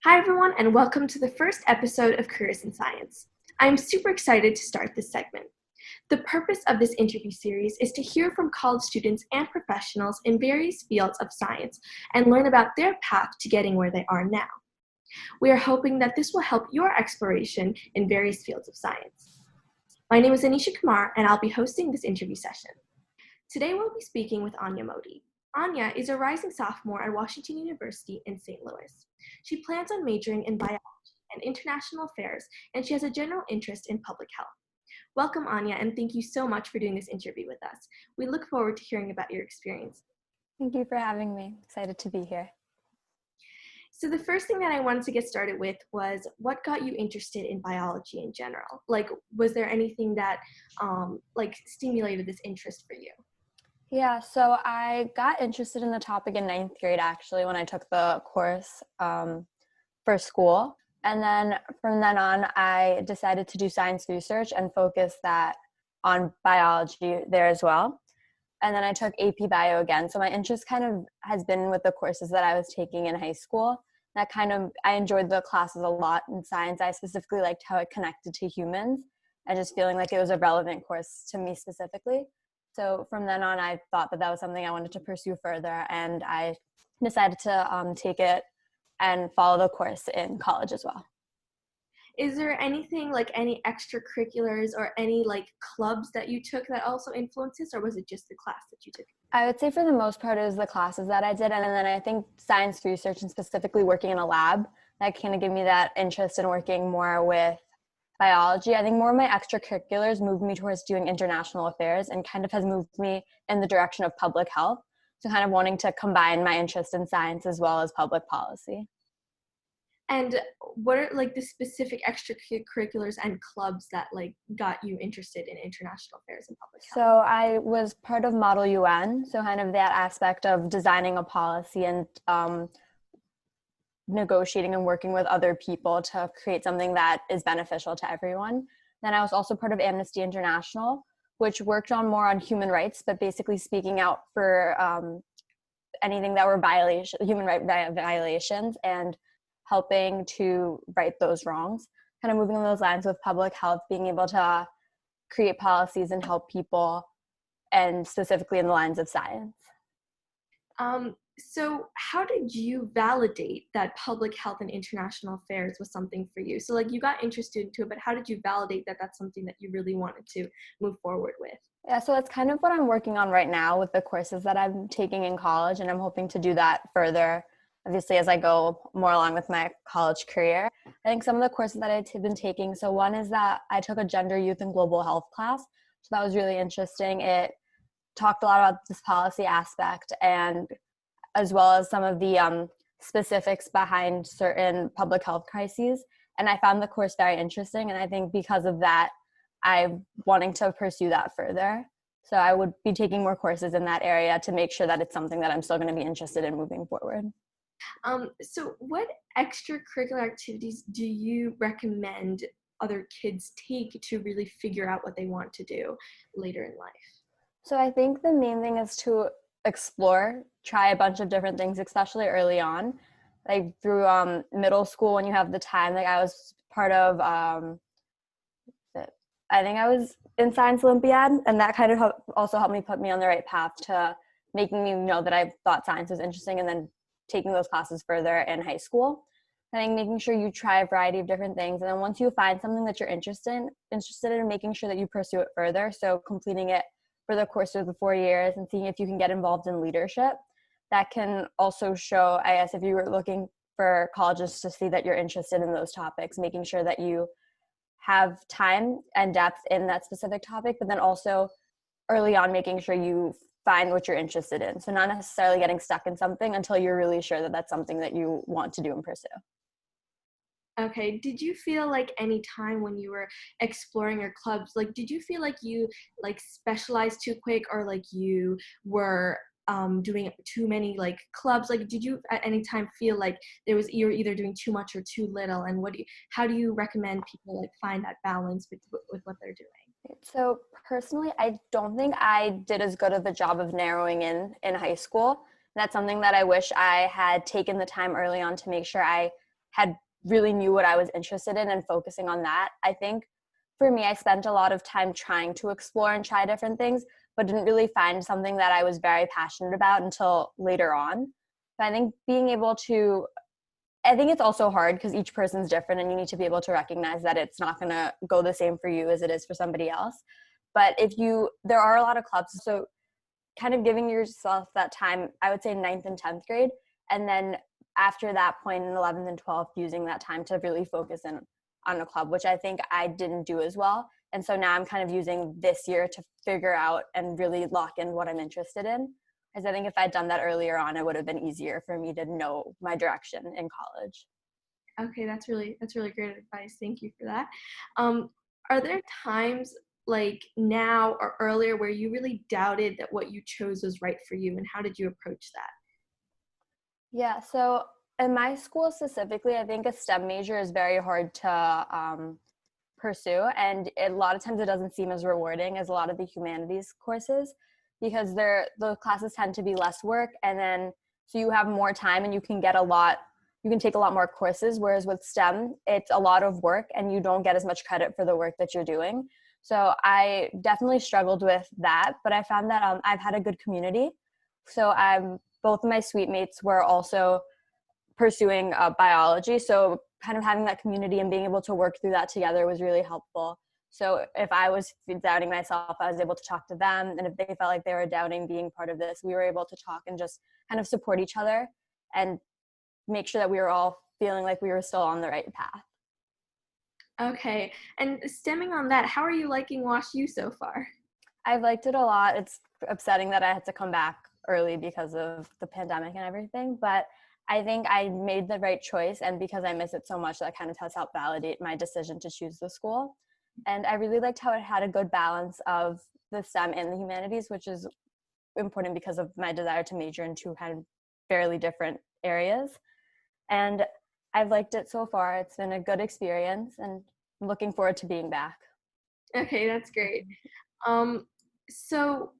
Hi, everyone, and welcome to the first episode of Careers in Science. I'm super excited to start this segment. The purpose of this interview series is to hear from college students and professionals in various fields of science and learn about their path to getting where they are now. We are hoping that this will help your exploration in various fields of science. My name is Anisha Kumar, and I'll be hosting this interview session. Today, we'll be speaking with Anya Modi. Anya is a rising sophomore at Washington University in St. Louis. She plans on majoring in biology and international affairs, and she has a general interest in public health. Welcome, Anya, and thank you so much for doing this interview with us. We look forward to hearing about your experience. Thank you for having me. Excited to be here. So the first thing that I wanted to get started with was what got you interested in biology in general? Like, was there anything that stimulated this interest for you? Yeah, so I got interested in the topic in ninth grade, actually, when I took the course for school. And then from then on, I decided to do science research and focus that on biology there as well. And then I took AP Bio again. So my interest kind of has been with the courses that I was taking in high school. I enjoyed the classes a lot in science. I specifically liked how it connected to humans and just feeling like it was a relevant course to me specifically. So from then on, I thought that was something I wanted to pursue further, and I decided to take it and follow the course in college as well. Is there anything like any extracurriculars or any like clubs that you took that also influenced this, or was it just the class that you took? I would say for the most part it was the classes that I did, and then I think science research and specifically working in a lab, that kind of gave me that interest in working more with biology. I think more of my extracurriculars moved me towards doing international affairs and kind of has moved me in the direction of public health. So kind of wanting to combine my interest in science as well as public policy. And what are like the specific extracurriculars and clubs that like got you interested in international affairs and public health? So I was part of Model UN, so kind of that aspect of designing a policy and negotiating and working with other people to create something that is beneficial to everyone. Then I was also part of Amnesty International, which worked on more on human rights, but basically speaking out for anything that were human rights violations and helping to right those wrongs. Kind of moving on those lines with public health, being able to create policies and help people, and specifically in the lines of science. So how did you validate that public health and international affairs was something for you? So like you got interested into it, but how did you validate that that's something that you really wanted to move forward with? Yeah, so that's kind of what I'm working on right now with the courses that I'm taking in college, and I'm hoping to do that further, obviously, as I go more along with my college career. I think some of the courses that I've been taking, so one is that I took a gender, youth, and global health class. So that was really interesting. It talked a lot about this policy aspect, and as well as some of the specifics behind certain public health crises. And I found the course very interesting. And I think because of that, I'm wanting to pursue that further. So I would be taking more courses in that area to make sure that it's something that I'm still going to be interested in moving forward. So what extracurricular activities do you recommend other kids take to really figure out what they want to do later in life? So I think the main thing is to explore, try a bunch of different things, especially early on. Like through middle school, when you have the time, like I was part of, I think I was in Science Olympiad, and that kind of also helped me put me on the right path to making me know that I thought science was interesting, and then taking those classes further in high school. I think making sure you try a variety of different things, and then once you find something that you're interested in, making sure that you pursue it further. So completing it for the course of the 4 years and seeing if you can get involved in leadership. That can also show, I guess, if you were looking for colleges to see that you're interested in those topics, making sure that you have time and depth in that specific topic, but then also early on making sure you find what you're interested in. So not necessarily getting stuck in something until you're really sure that that's something that you want to do and pursue. Okay. Did you feel like any time when you were exploring your clubs, like, did you feel like you like specialized too quick, or like you were doing too many like clubs? Like, did you at any time feel like you're either doing too much or too little? And how do you recommend people like find that balance with what they're doing? So personally, I don't think I did as good of a job of narrowing in high school. That's something that I wish I had taken the time early on to make sure I had really knew what I was interested in and focusing on that. I think for me, I spent a lot of time trying to explore and try different things, but didn't really find something that I was very passionate about until later on. But I think I think it's also hard because each person's different and you need to be able to recognize that it's not going to go the same for you as it is for somebody else. But there are a lot of clubs, so kind of giving yourself that time, I would say ninth and 10th grade. And then after that point in 11th and 12th, using that time to really focus in on a club, which I think I didn't do as well. And so now I'm kind of using this year to figure out and really lock in what I'm interested in. Because I think if I'd done that earlier on, it would have been easier for me to know my direction in college. Okay, that's really great advice. Thank you for that. Are there times like now or earlier where you really doubted that what you chose was right for you, and how did you approach that? Yeah, so in my school specifically, I think a STEM major is very hard to pursue, and a lot of times it doesn't seem as rewarding as a lot of the humanities courses because the classes tend to be less work, and then so you have more time and you can take a lot more courses, whereas with STEM it's a lot of work and you don't get as much credit for the work that you're doing. So I definitely struggled with that, but I found that I've had a good community. So both of my suite mates were also pursuing biology, so kind of having that community and being able to work through that together was really helpful. So if I was doubting myself, I was able to talk to them, and if they felt like they were doubting being part of this, we were able to talk and just kind of support each other and make sure that we were all feeling like we were still on the right path. Okay, and stemming on that, how are you liking WashU so far? I've liked it a lot. It's upsetting that I had to come back early because of the pandemic and everything, but I think I made the right choice, and because I miss it so much, that kind of has helped validate my decision to choose the school. And I really liked how it had a good balance of the STEM and the humanities, which is important because of my desire to major in two kind of fairly different areas. And I've liked it so far. It's been a good experience, and I'm looking forward to being back. Okay, that's great. So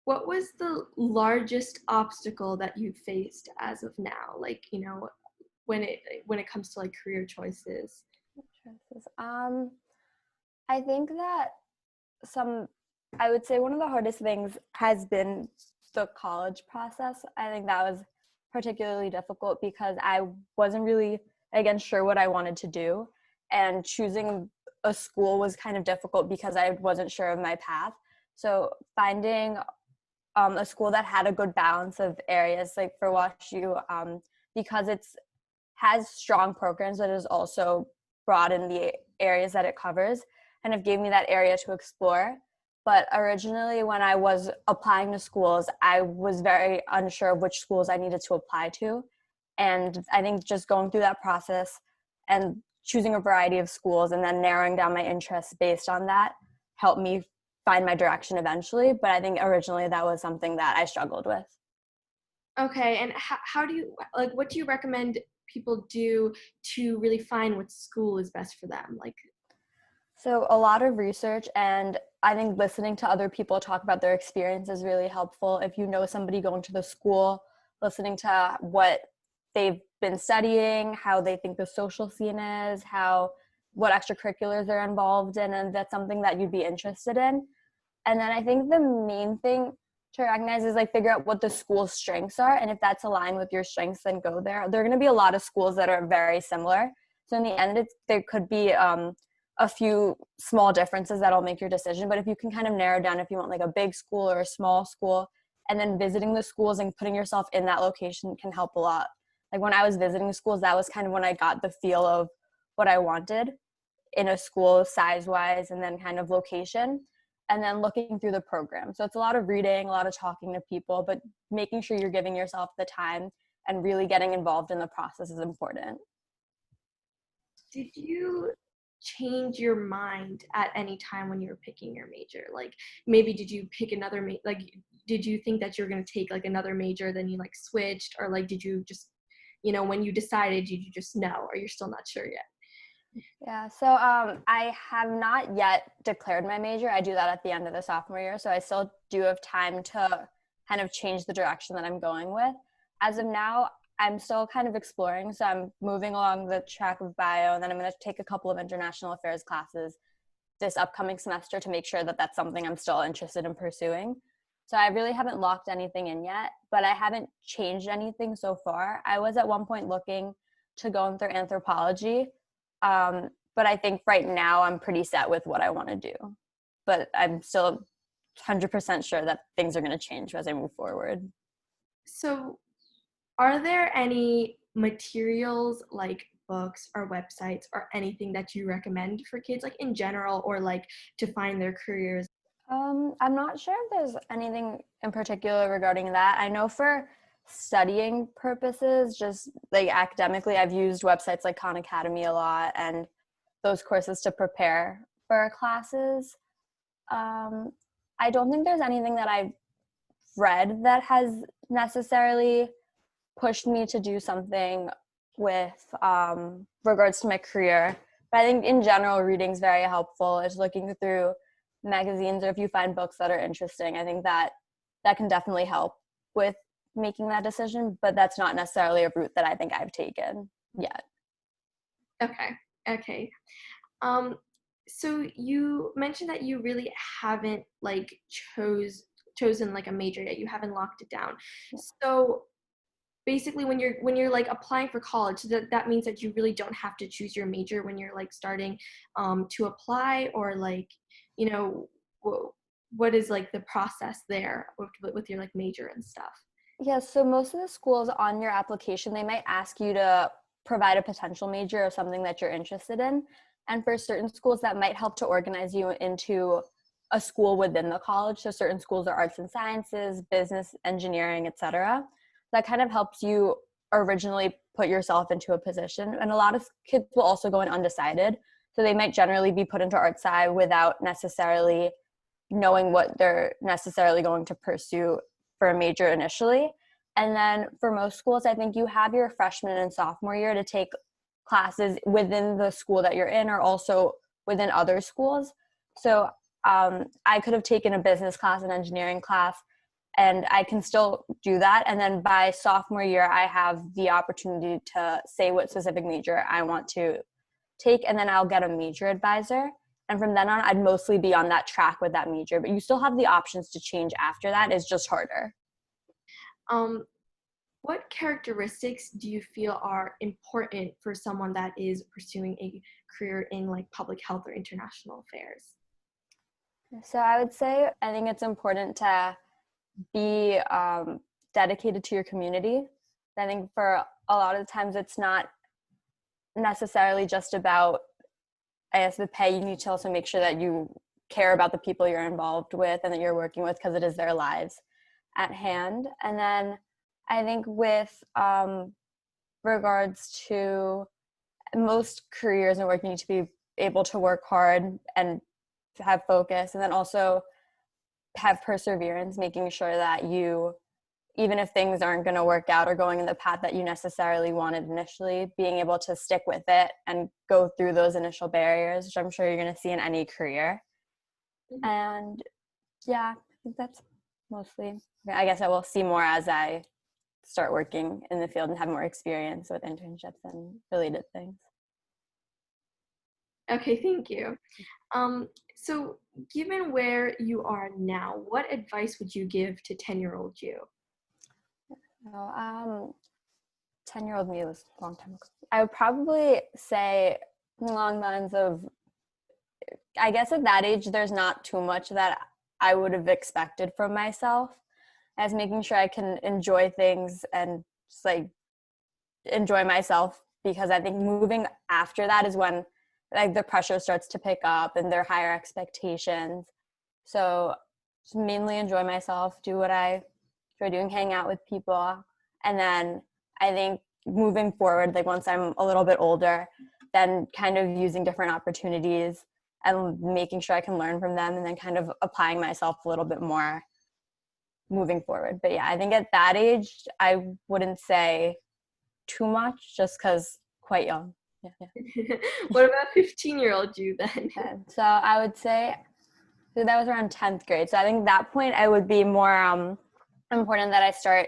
what was the largest obstacle that you faced as of now? Like, when it comes to like career choices? I think that I would say one of the hardest things has been the college process. I think that was particularly difficult because I wasn't really, again, sure what I wanted to do. And choosing a school was kind of difficult because I wasn't sure of my path. So finding a school that had a good balance of areas, like for WashU, because it's has strong programs that is also broad in the areas that it covers, kind of gave me that area to explore. But originally, when I was applying to schools, I was very unsure of which schools I needed to apply to. And I think just going through that process and choosing a variety of schools and then narrowing down my interests based on that helped me find my direction eventually. But I think originally that was something that I struggled with. Okay, and how do you like? What do you recommend people do to really find what school is best for them? Like, So a lot of research, and I think listening to other people talk about their experience is really helpful. If you know somebody going to the school, listening to what they've been studying, how they think the social scene is, what extracurriculars they're involved in, and that's something that you'd be interested in. And then I think the main thing to recognize is like figure out what the school's strengths are, and if that's aligned with your strengths, then go there. There are going to be a lot of schools that are very similar, so in the end there could be a few small differences that'll make your decision. But if you can kind of narrow down if you want like a big school or a small school, and then visiting the schools and putting yourself in that location can help a lot. Like when I was visiting the schools, that was kind of when I got the feel of what I wanted in a school size wise and then kind of location, and then looking through the program. So it's a lot of reading, a lot of talking to people, but making sure you're giving yourself the time and really getting involved in the process is important. did you change your mind at any time when you were picking your major? Like, maybe did you pick another like, did you think that you're going to take like another major, then you like switched, or like did you just, when you decided, did you just know, or you're still not sure yet? Yeah, so I have not yet declared my major. I do that at the end of the sophomore year, so I still do have time to kind of change the direction that I'm going with. As of now, I'm still kind of exploring. So I'm moving along the track of bio, and then I'm going to take a couple of international affairs classes this upcoming semester to make sure that that's something I'm still interested in pursuing. So I really haven't locked anything in yet, but I haven't changed anything so far. I was at one point looking to go into anthropology, but I think right now I'm pretty set with what I want to do. But I'm still 100% sure that things are going to change as I move forward. So, are there any materials like books or websites or anything that you recommend for kids, like in general, or like to find their careers? I'm not sure if there's anything in particular regarding that. I know for studying purposes, just like academically, I've used websites like Khan Academy a lot and those courses to prepare for classes. I don't think there's anything that I've read that has necessarily pushed me to do something with regards to my career. But I think in general, reading is very helpful. It's looking through magazines, or if you find books that are interesting, I think that can definitely help with making that decision. But that's not necessarily a route that I think I've taken yet. Okay. So you mentioned that you really haven't like chosen like a major yet. You haven't locked it down. So basically when you're like applying for college, that means that you really don't have to choose your major when you're like starting to apply, or like, you know, what is like the process there with your like major and stuff? Yeah, so most of the schools on your application, they might ask you to provide a potential major or something that you're interested in. And for certain schools, that might help to organize you into a school within the college. So certain schools are arts and sciences, business, engineering, etc. That kind of helps you originally put yourself into a position. And a lot of kids will also go in undecided. So they might generally be put into art sci without necessarily knowing what they're necessarily going to pursue for a major initially. And then for most schools, I think you have your freshman and sophomore year to take classes within the school that you're in, or also within other schools. So I could have taken a business class, an engineering class, and I can still do that. And then by sophomore year, I have the opportunity to say what specific major I want to take, and then I'll get a major advisor. And from then on, I'd mostly be on that track with that major, but you still have the options to change after that. It's just harder. Um, what characteristics do you feel are important for someone that is pursuing a career in like public health or international affairs? So I would say I think it's important to be dedicated to your community. I think for a lot of the times it's not necessarily just about, I guess, the pay. You need to also make sure that you care about the people you're involved with and that you're working with, because it is their lives at hand. And then I think with regards to most careers and work, you need to be able to work hard and to have focus, and then also have perseverance, making sure that you, even if things aren't going to work out or going in the path that you necessarily wanted initially, being able to stick with it and go through those initial barriers, which I'm sure you're going to see in any career. Mm-hmm. And yeah, I think that's mostly, I guess I will see more as I start working in the field and have more experience with internships and related things. Okay, thank you. So given where you are now, what advice would you give to 10-year-old you? 10-year-old me was a long time ago. I would probably say along the lines of, I guess at that age, there's not too much that I would have expected from myself, as making sure I can enjoy things and just like enjoy myself, because I think moving after that is when like the pressure starts to pick up and there are higher expectations. So just mainly enjoy myself, do what I enjoy doing, hang out with people. And then I think moving forward, like once I'm a little bit older, then kind of using different opportunities and making sure I can learn from them, and then kind of applying myself a little bit more moving forward. But yeah, I think at that age, I wouldn't say too much, just because quite young. Yeah. What about 15-year-old you then? So I would say that was around 10th grade. So I think at that point I would be more important that I start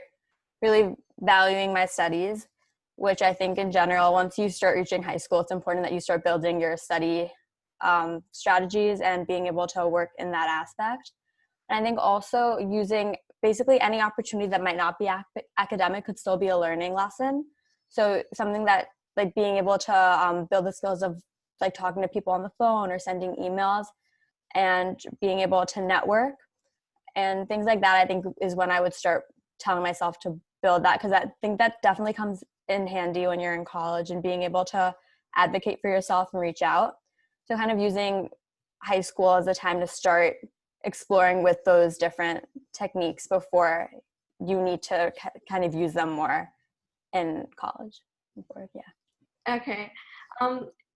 really valuing my studies, which I think in general, once you start reaching high school, it's important that you start building your study strategies and being able to work in that aspect. And I think also using basically any opportunity that might not be academic could still be a learning lesson. So something that like being able to build the skills of like talking to people on the phone or sending emails and being able to network and things like that, I think is when I would start telling myself to build that, because I think that definitely comes in handy when you're in college and being able to advocate for yourself and reach out. So kind of using high school as a time to start exploring with those different techniques before you need to kind of use them more in college. Yeah. Okay.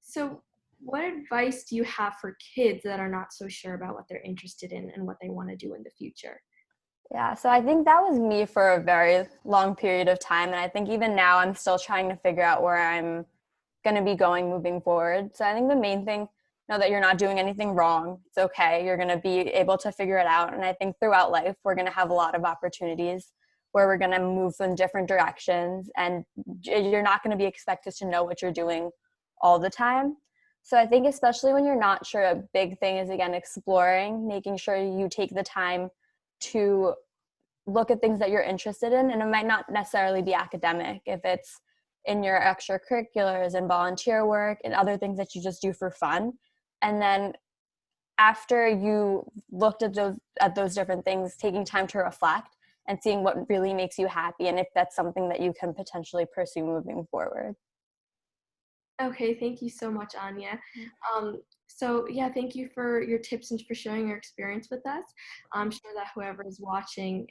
So what advice do you have for kids that are not so sure about what they're interested in and what they want to do in the future? Yeah, so I think that was me for a very long period of time. And I think even now I'm still trying to figure out where I'm going to be going moving forward. So I think the main thing, know that you're not doing anything wrong. It's okay. You're going to be able to figure it out. And I think throughout life, we're going to have a lot of opportunities where we're going to move in different directions. And you're not going to be expected to know what you're doing all the time. So I think especially when you're not sure, a big thing is, again, exploring, making sure you take the time to look at things that you're interested in. And it might not necessarily be academic. If it's in your extracurriculars and volunteer work and other things that you just do for fun. And then after you looked at those different things, taking time to reflect and seeing what really makes you happy and if that's something that you can potentially pursue moving forward. Okay, thank you so much, Anya. So yeah, thank you for your tips and for sharing your experience with us. I'm sure that whoever is watching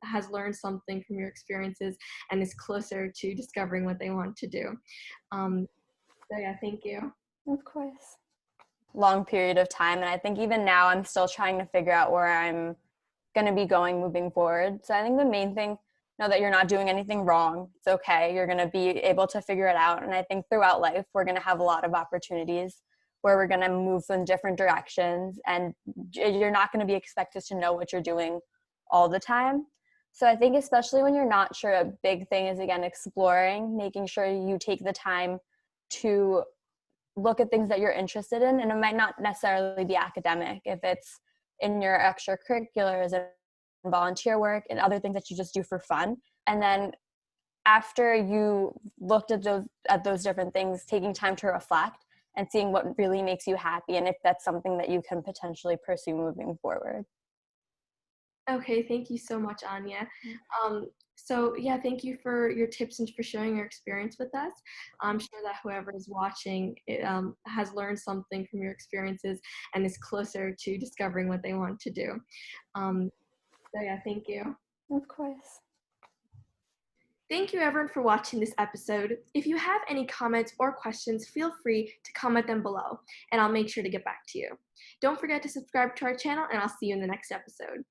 has learned something from your experiences and is closer to discovering what they want to do. So yeah, thank you. Of course. Long period of time. And I think even now I'm still trying to figure out where I'm going to be going moving forward. So I think the main thing, know that you're not doing anything wrong. It's okay. You're going to be able to figure it out. And I think throughout life, we're going to have a lot of opportunities where we're going to move in different directions. And you're not going to be expected to know what you're doing all the time. So I think especially when you're not sure, a big thing is, again, exploring, making sure you take the time to look at things that you're interested in. And it might not necessarily be academic. If it's in your extracurriculars and volunteer work and other things that you just do for fun. And then after you looked at those different things, taking time to reflect and seeing what really makes you happy and if that's something that you can potentially pursue moving forward. Okay, thank you so much, Anya. So yeah, thank you for your tips and for sharing your experience with us. I'm sure that whoever is watching has learned something from your experiences and is closer to discovering what they want to do. So yeah, thank you. Of course. Thank you everyone for watching this episode. If you have any comments or questions, feel free to comment them below and I'll make sure to get back to you. Don't forget to subscribe to our channel and I'll see you in the next episode.